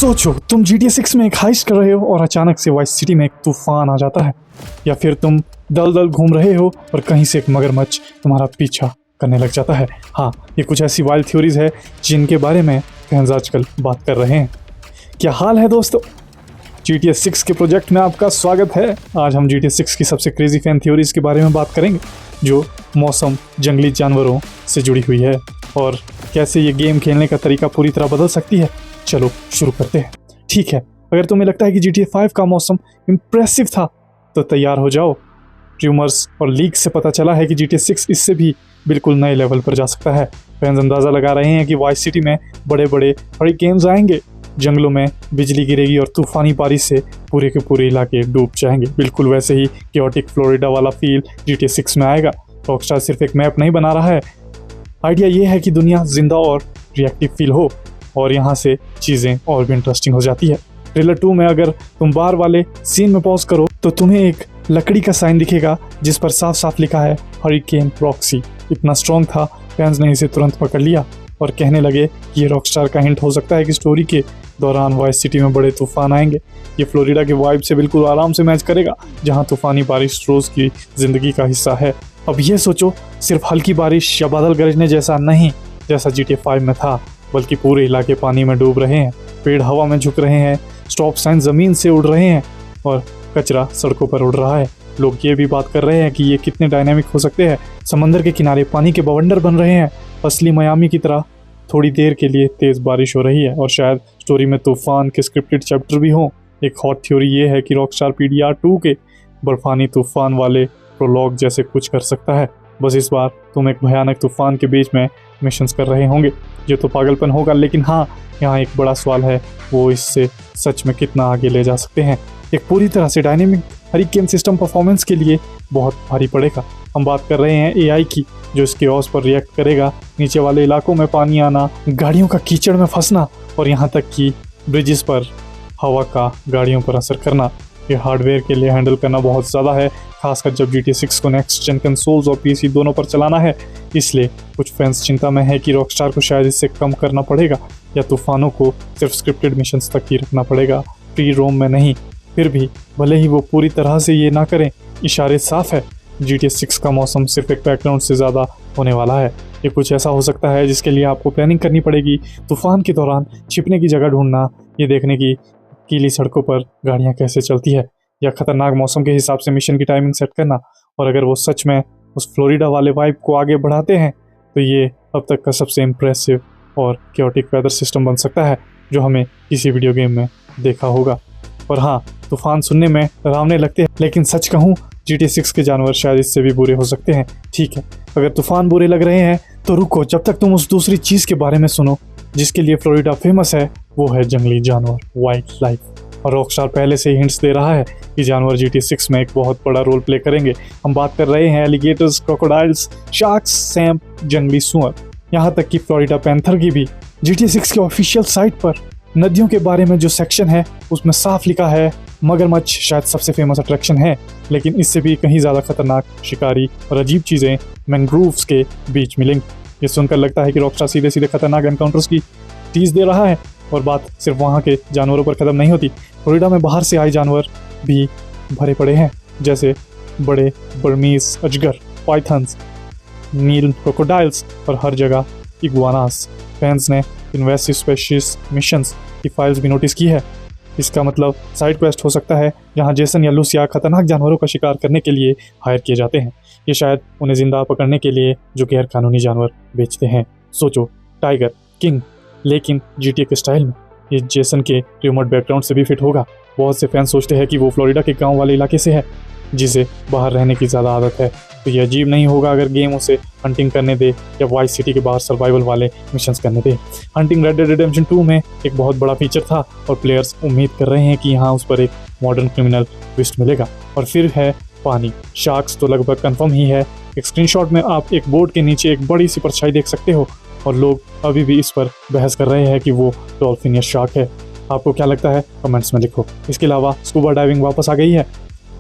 सोचो तुम GTA 6 में एक हाइस्ट कर रहे हो और अचानक से वाइस सिटी में एक तूफान आ जाता है, या फिर तुम दलदल घूम रहे हो और कहीं से एक मगरमच्छ तुम्हारा पीछा करने लग जाता है। हाँ, ये कुछ ऐसी वाइल्ड थ्योरीज है जिनके बारे में फैंस आजकल बात कर रहे हैं। क्या हाल है दोस्तों, GTA 6 के प्रोजेक्ट में आपका स्वागत है। आज हम GTA 6 की सबसे क्रेजी फैन थ्योरीज के बारे में बात करेंगे जो मौसम, जंगली जानवरों से जुड़ी हुई है और कैसे ये गेम खेलने का तरीका पूरी तरह बदल सकती है। चलो शुरू करते हैं। ठीक है, अगर तुम्हें लगता है कि GTA 5 का मौसम इम्प्रेसिव था तो तैयार हो जाओ। र्यूमर्स और लीक से पता चला है कि GTA 6 इससे भी बिल्कुल नए लेवल पर जा सकता है। फैंस अंदाज़ा लगा रहे हैं कि वाइस सिटी में बड़े बड़े हरिकेन्स आएंगे, जंगलों में बिजली गिरेगी और तूफानी बारिश से पूरे के पूरे इलाके डूब जाएंगे। बिल्कुल वैसे ही क्योटिक फ्लोरिडा वाला फील GTA 6 में आएगा। रॉकस्टार सिर्फ एक मैप नहीं बना रहा है, आइडिया ये है कि दुनिया जिंदा और रिएक्टिव फील हो, और यहाँ से चीज़ें और भी इंटरेस्टिंग हो जाती है। ट्रेलर 2 में अगर तुम बार वाले सीन में पॉज करो तो तुम्हें एक लकड़ी का साइन दिखेगा जिस पर साफ साफ लिखा है हरिकेन रॉक्सी। इतना स्ट्रॉन्ग था, फैंस ने इसे तुरंत पकड़ लिया और कहने लगे कि ये रॉकस्टार का हिंट हो सकता है कि स्टोरी के दौरान वाइस सिटी में बड़े तूफान आएंगे। ये फ्लोरिडा के वाइब से बिल्कुल आराम से मैच करेगा, जहाँ तूफानी बारिश रोज की जिंदगी का हिस्सा है। अब ये सोचो, सिर्फ हल्की बारिश या बादल गरजने जैसा नहीं जैसा GTA 5 में था, बल्कि पूरे इलाके पानी में डूब रहे हैं, पेड़ हवा में झुक रहे हैं, स्टॉप साइन ज़मीन से उड़ रहे हैं और कचरा सड़कों पर उड़ रहा है। लोग ये भी बात कर रहे हैं कि ये कितने डायनामिक हो सकते हैं। समंदर के किनारे पानी के बवंडर बन रहे हैं, असली मियामी की तरह थोड़ी देर के लिए तेज़ बारिश हो रही है, और शायद स्टोरी में तूफान के स्क्रिप्टेड चैप्टर भी हों। एक हॉट थ्योरी ये है कि रॉकस्टार PDR 2 के बर्फानी तूफान वाले प्रोलॉग जैसे कुछ कर सकता है, बस इस बार तुम एक भयानक तूफान के बीच में मिशंस कर रहे होंगे। ये तो पागलपन होगा, लेकिन हाँ, यहाँ एक बड़ा सवाल है, वो इससे सच में कितना आगे ले जा सकते हैं। एक पूरी तरह से डायनेमिक हरिकेन सिस्टम परफॉर्मेंस के लिए बहुत भारी पड़ेगा। हम बात कर रहे हैं AI की, जो इसके ऑस पर रिएक्ट करेगा, नीचे वाले इलाकों में पानी आना, गाड़ियों का कीचड़ में फंसना और यहाँ तक कि ब्रिजेस पर हवा का गाड़ियों पर असर करना। ये हार्डवेयर के लिए हैंडल करना बहुत ज़्यादा है, खासकर जब GTA 6 को नेक्स्ट जेन कंसोल्स और PC दोनों पर चलाना है। इसलिए कुछ फैंस चिंता में है कि रॉकस्टार को शायद इससे कम करना पड़ेगा या तूफानों को सिर्फ स्क्रिप्टेड मिशंस तक ही रखना पड़ेगा, फ्री रोम में नहीं। फिर भी भले ही वो पूरी तरह से ये ना करें, इशारे साफ है, GTA 6 का मौसम सिर्फ एक बैकग्राउंड से ज़्यादा होने वाला है। ये कुछ ऐसा हो सकता है जिसके लिए आपको प्लानिंग करनी पड़ेगी। तूफान के दौरान छिपने की जगह ढूंढना, ये देखने की गीली सड़कों पर गाड़ियाँ कैसे चलती है, या खतरनाक मौसम के हिसाब से मिशन की टाइमिंग सेट करना। और अगर वो सच में उस फ्लोरिडा वाले वाइब को आगे बढ़ाते हैं तो ये अब तक का सबसे इम्प्रेसिव और क्योटिक वेदर सिस्टम बन सकता है जो हमें किसी वीडियो गेम में देखा होगा। और हाँ, तूफान सुनने में डरावने लगते हैं, लेकिन सच कहूँ GTA 6 के जानवर शायद इससे भी बुरे हो सकते हैं। ठीक है, अगर तूफान बुरे लग रहे हैं तो रुको, जब तक तुम उस दूसरी चीज़ के बारे में सुनो जिसके लिए फ्लोरिडा फेमस है, वो है जंगली जानवर, वाइल्ड लाइफ। और रॉकस्टार पहले से ही हिंट्स दे रहा है कि जानवर GTA 6 में एक बहुत बड़ा रोल प्ले करेंगे। हम बात कर रहे हैं एलिगेटर्स, क्रोकोडाइल्स, शार्क्स, सैम्प, जंगली सुअर, यहाँ तक कि फ्लोरिडा पैंथर की भी। GTA 6 के ऑफिशियल साइट पर नदियों के बारे में जो सेक्शन है उसमें साफ लिखा है मगरमच्छ शायद सबसे फेमस अट्रैक्शन है, लेकिन इससे भी कहीं ज़्यादा खतरनाक शिकारी और अजीब चीज़ें मैंग्रोव्स के बीच मिलेंगी। ये सुनकर लगता है कि रॉकस्टार सीधे सीधे खतरनाक एनकाउंटर्स की टीज दे रहा है, और बात सिर्फ वहाँ के जानवरों पर ख़त्म नहीं होती। फ्लोरिडा में बाहर से आए जानवर भी भरे पड़े हैं, जैसे बड़े बर्मीज अजगर, पाइथन्स, नील क्रोकोडाइल्स और हर जगह इग्वानास। फैंस ने इन्वेसिव स्पेशीज मिशंस की फाइल्स भी नोटिस की है। इसका मतलब साइड क्वेस्ट हो सकता है जहां जेसन या लूसिया खतरनाक जानवरों का शिकार करने के लिए हायर किए जाते हैं। ये शायद उन्हें जिंदा पकड़ने के लिए जो गैर कानूनी जानवर बेचते हैं। सोचो, टाइगर किंग, लेकिन GTA के स्टाइल में। ये जेसन के रिमोट बैकग्राउंड से भी फिट होगा। बहुत से फैंस सोचते हैं कि वो फ्लोरिडा के गांव वाले इलाके से है जिसे बाहर रहने की ज़्यादा आदत है, तो ये अजीब नहीं होगा अगर गेम उसे हंटिंग करने दे या वाइस सिटी के बाहर सर्वाइवल वाले मिशंस करने दे। हंटिंग रेड डेड रिडेम्पशन 2 में एक बहुत बड़ा फीचर था और प्लेयर्स उम्मीद कर रहे हैं कि यहाँ उस पर एक मॉडर्न क्रिमिनल ट्विस्ट मिलेगा। और फिर है पानी, शार्क्स तो लगभग कंफर्म ही है। एक स्क्रीनशॉट में आप एक बोर्ड के नीचे एक बड़ी सी परछाई देख सकते हो, और लोग अभी भी इस पर बहस कर रहे हैं कि वो डॉल्फिन या शार्क है। आपको क्या लगता है, कमेंट्स में लिखो। इसके अलावा स्कूबा डाइविंग वापस आ गई है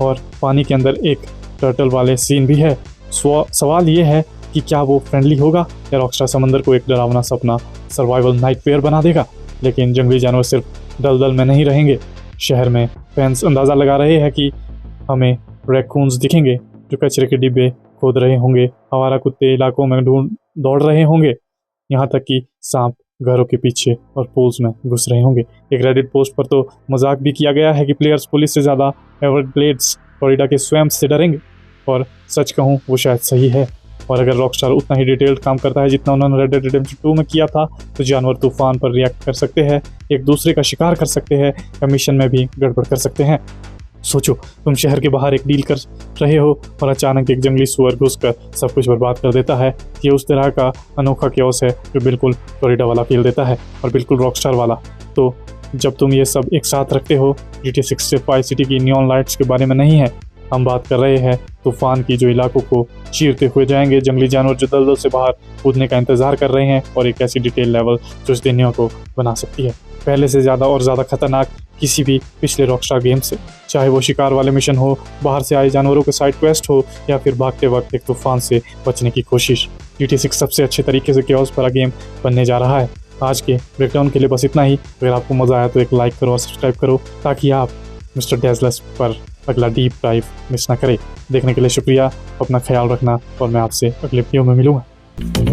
और पानी के अंदर एक टर्टल वाले सीन भी है। सवाल ये है कि क्या वो फ्रेंडली होगा या रॉकस्टार समंदर को एक डरावना सपना सर्वाइवल नाइटमेयर बना देगा। लेकिन जंगली जानवर सिर्फ दलदल में नहीं रहेंगे। शहर में फैंस अंदाज़ा लगा रहे हैं कि हमें रैकून्स दिखेंगे जो कचरे के डिब्बे खोद रहे होंगे, आवारा कुत्ते इलाकों में दौड़ रहे होंगे, यहाँ तक कि सांप घरों के पीछे और पूल्स में घुस रहे होंगे। एक रेडिट पोस्ट पर तो मजाक भी किया गया है कि प्लेयर्स पुलिस से ज़्यादा एवरग्लेड्स फ्लोरिडा के स्वयं से डरेंगे, और सच कहूँ वो शायद सही है। और अगर रॉकस्टार उतना ही डिटेल्ड काम करता है जितना उन्होंने रेड डेड रिडेम्पशन 2 में किया था, तो जानवर तूफान पर रिएक्ट कर सकते हैं, एक दूसरे का शिकार कर सकते हैं या मिशन में भी गड़बड़ कर सकते हैं। सोचो, तुम शहर के बाहर एक डील कर रहे हो और अचानक एक जंगली सुअर घुसकर सब कुछ बर्बाद कर देता है। ये उस तरह का अनोखा क्योस है जो बिल्कुल फ्लोरिडा वाला फील देता है और बिल्कुल रॉकस्टार वाला। तो जब तुम ये सब एक साथ रखते हो, GTA 6 वाइस सिटी की नियॉन लाइट्स के बारे में नहीं है, हम बात कर रहे हैं तूफान की जो इलाकों को चीरते हुए जाएंगे, जंगली जानवर जो दलदल से बाहर कूदने का इंतजार कर रहे हैं, और एक ऐसी डिटेल लेवल जो इस दुनिया को बना सकती है पहले से ज़्यादा और ज़्यादा खतरनाक किसी भी पिछले रॉकस्टार गेम से। चाहे वो शिकार वाले मिशन हो, बाहर से आए जानवरों के साइड क्वेस्ट हो, या फिर भागते वक्त एक तूफान से बचने की कोशिश, GTA 6 सबसे अच्छे तरीके से क्योस भरा गेम बनने जा रहा है। आज के ब्रेकडाउन के लिए बस इतना ही। अगर आपको मज़ा आया तो एक लाइक करो और सब्सक्राइब करो ताकि आप मिस्टर डेजलस पर अगला डीप डाइव मिस ना करें। देखने के लिए शुक्रिया, अपना ख्याल रखना और मैं आपसे अगले वीडियो में मिलूंगा।